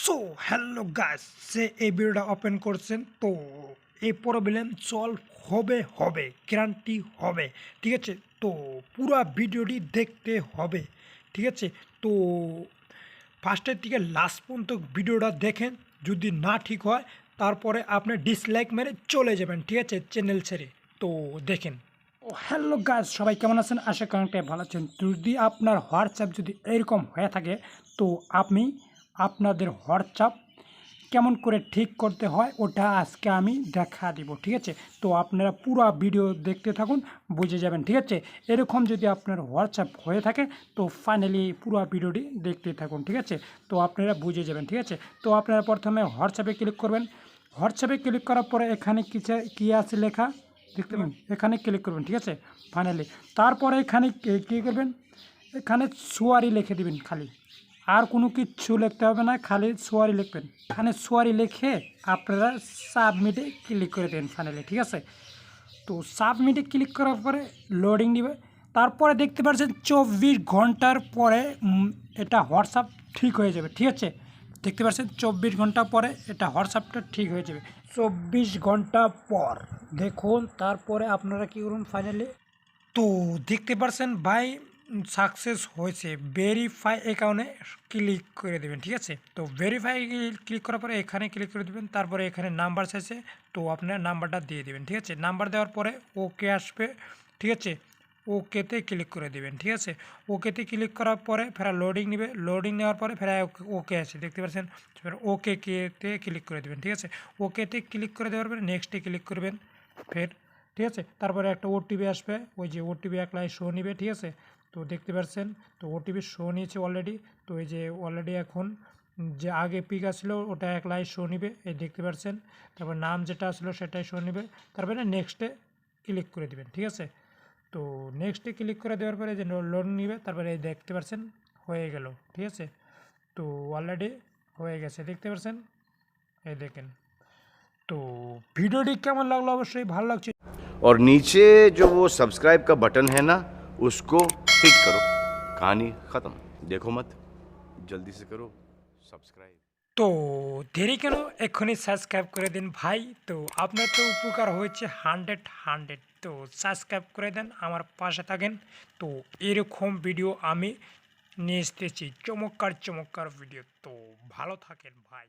So hello guys, সে এই ভিডিওটা open করছেন তো এই প্রবলেম সলভ হবে গ্যারান্টি হবে। ঠিক আছে, তো পুরো ভিডিওটি দেখতে হবে। ঠিক আছে, তো ফার্স্টের থেকে লাস্ট পর্যন্ত ভিডিওটা দেখেন। যদি না ঠিক হয় তারপরে আপনি ডিসলাইক মেরে চলে যাবেন। ঠিক আছে, চ্যানেল ছেড়ে। তো দেখেন। ও হ্যালো গাইস, সবাই কেমন আছেন? আশা করি অনেকটাই ভালো আছেন। যদি আপনার হোয়াটসঅ্যাপ যদি এরকম হয়ে থাকে তো আমি আপনাদের হোয়াটসঅ্যাপ কেমন করে ঠিক করতে হয় ওটা আজকে আমি দেখা দিব। ঠিক আছে, তো আপনারা পুরো ভিডিও দেখতে থাকুন, বুঝে যাবেন। ঠিক আছে, এরকম যদি আপনার হোয়াটসঅ্যাপ হয়ে থাকে তো ফাইনালি পুরো ভিডিওটি দেখতে থাকুন। ঠিক আছে, তো আপনারা বুঝে যাবেন। ঠিক আছে, তো আপনারা প্রথমে হোয়াটসঅ্যাপে ক্লিক করবেন। হোয়াটসঅ্যাপে ক্লিক করার পরে এখানে কী আছে লেখা দেখতে পাবেন, এখানে ক্লিক করবেন। ঠিক আছে, ফাইনালি তারপরে এখানে কী করবেন, এখানে সোয়ারি লিখে দিবেন। খালি আর কোনো কিছু লিখতে হবে না, খালি সোয়ারি লিখবেন। এখানে সোয়ারি লিখে আপনারা সাবমিটে ক্লিক করে দেবেন ফাইনালি। ঠিক আছে, তো সাবমিটে ক্লিক করার পরে লোডিং নেবে। তারপরে দেখতে পাচ্ছেন 24 ঘন্টার পরে এটা হোয়াটসঅ্যাপ ঠিক হয়ে যাবে। ঠিক আছে, দেখতে পাচ্ছেন 24 ঘন্টা পরে এটা হোয়াটসঅ্যাপটা ঠিক হয়ে যাবে। 24 ঘন্টা পর দেখুন, তারপরে আপনারা কী করুন ফাইনালি। তো দেখতে পাচ্ছেন ভাই সাকসেস হয়েছে। ভেরিফাই অ্যাকাউন্টে ক্লিক করে দেবেন। ঠিক আছে, তো ভেরিফাই ক্লিক করার পরে এখানে ক্লিক করে দেবেন। তারপরে এখানে নাম্বার চাইছে, তো আপনার নাম্বারটা দিয়ে দেবেন। ঠিক আছে, নাম্বার দেওয়ার পরে ওকে আসবে। ঠিক আছে, ওকেতে ক্লিক করে দেবেন। ঠিক আছে, ওকেতে ক্লিক করার পরে ফেরা লোডিং নেবে। লোডিং নেওয়ার পরে ফেরা ওকে আছে, দেখতে পাচ্ছেন। ওকে কেতে ক্লিক করে দেবেন। ঠিক আছে, ওকেতে ক্লিক করে দেওয়ার পরে নেক্সটে ক্লিক করবেন ফের। ঠিক আছে, তারপরে একটা ওটিপি আসবে, ওই যে ওটিপি এক লাইন শো নিবে। ঠিক আছে, তো দেখতে পাচ্ছেন, তো ওটিপি শো নিয়েছে অলরেডি। তো এই যে অলরেডি এখন যে আগে পিক আসলো ওটা এক লাইন শো নিবে, এই দেখতে পাচ্ছেন। তারপর নাম যেটা আসলো সেটাই শো নিবে। তারপরে নেক্সটে ক্লিক করে দিবেন। ঠিক আছে, তো নেক্সটে ক্লিক করে দেওয়ার পরে যে লোন নিবে, তারপরে এই দেখতে পাচ্ছেন হয়ে গেল। ঠিক আছে, তো অলরেডি হয়ে গেছে, দেখতে পাচ্ছেন, এই দেখেন। তো ভিডিওটি কেমন লাগলো অবশ্যই ভালো লাগছে। और नीचे जो वो सब्सक्राइब का बटन है ना उसको हिट करो। कहानी ख़त्म। देखो मत, जल्दी से करो सब्सक्राइब। তো দেরি কেন, এক্ষুনি সাবস্ক্রাইব করে দিন ভাই। তো আপনার তো উপকার হয়েছে 100। তো সাবস্ক্রাইব করে দেন, আমার পাশে থাকেন। তো এরকম ভিডিও আমি নিয়ে এসতেছি, চমৎকার ভিডিও। তো ভালো থাকেন ভাই।